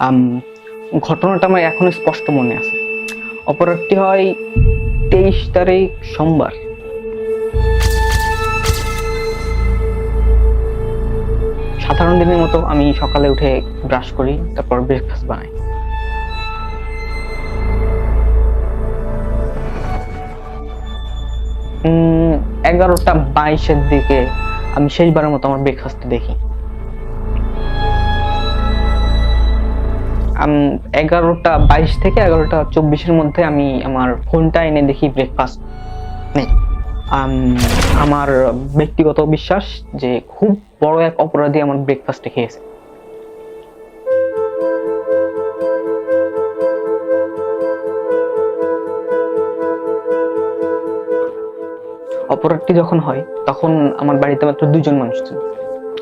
আম, ঘটনাটা আমার এখনো স্পষ্ট মনে আছে। অপরাধটি হয় 23 তারিখ সোমবার। সাধারণ দিনের মতো আমি সকালে উঠে ব্রাশ করি, তারপর ব্রেকফাস্ট বানাই। 11টা 22-এর দিকে আমি শেষবারের মতো আমার ব্রেকফাস্ট দেখি। 11টা 22 থেকে 11টা 24-এর মধ্যে আমি আমার ফোনটা এনে দেখি ব্রেকফাস্ট নেই। আমার ব্যক্তিগত বিশ্বাস যে খুব বড় এক অপরাধী আমার ব্রেকফাস্টে খেয়েছে। অপরাধটি যখন হয় তখন আমার বাড়িতে মাত্র 2জন মানুষ ছিল,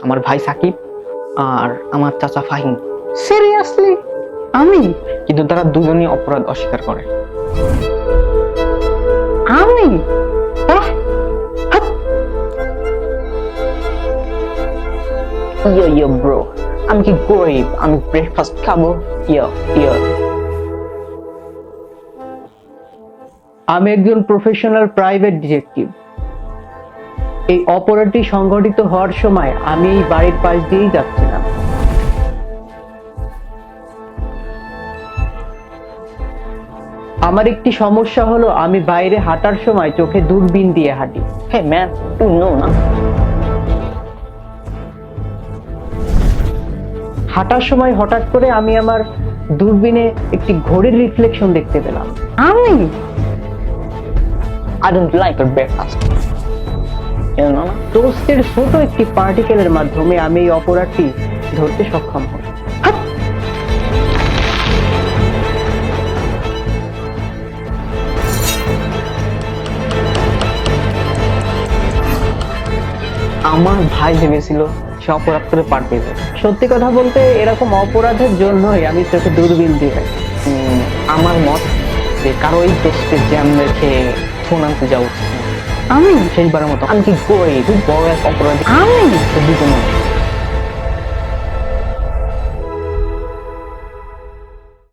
আমার ভাই সাকিব আর আমার চাচা ফাহিম। সিরিয়াসলি? আমি কিন্তু তারা দুজনই অপরাধ অস্বীকার করে। আমি আহ, হাত। ইয়ো ব্রো, আমি কি গরিব? আমি ব্রেকফাস্ট খাবো? ইয়ো ইয়ো। আমি একজন প্রফেশনাল প্রাইভেট ডিটেকটিভ। এই অপরাধটি সংঘটিত হওয়ার সময় আমি এই বাড়ির পাশ দিয়েই যাচ্ছিলাম। আমার একটি সমস্যা হলো আমি বাইরে হাঁটার সময় চোখে দূরবীন দিয়ে হাঁটি। হে ম্যান, তুই নো না? হাঁটার সময় হঠাৎ করে আমি আমার দূরবীনে একটি ঘড়ির রিফ্লেকশন দেখতে পেলাম। আমি I don't like your breakfast. You know না? টোস্টের ছোট একটি পার্টিকেলের মাধ্যমে আমি এই অপরাধটি ধরতে সক্ষম হই। হাত! আমার ভাই ভেবেছিল সে অপরাধ করে পার পেয়ে যাবে। সত্যি কথা বলতে এরকম অপরাধের জন্যই আমি চোখে দূরবীন দিয়ে রাখি। আমার মত যে কারো এই টোস্টে জ্যাম রেখে ফোন আনতে যাওয়া উচিত না। আমি শেষবারের মতো আমি কি গরিব? খুব বড় এক অপরাধী। আমি তো দুজন মানুষ।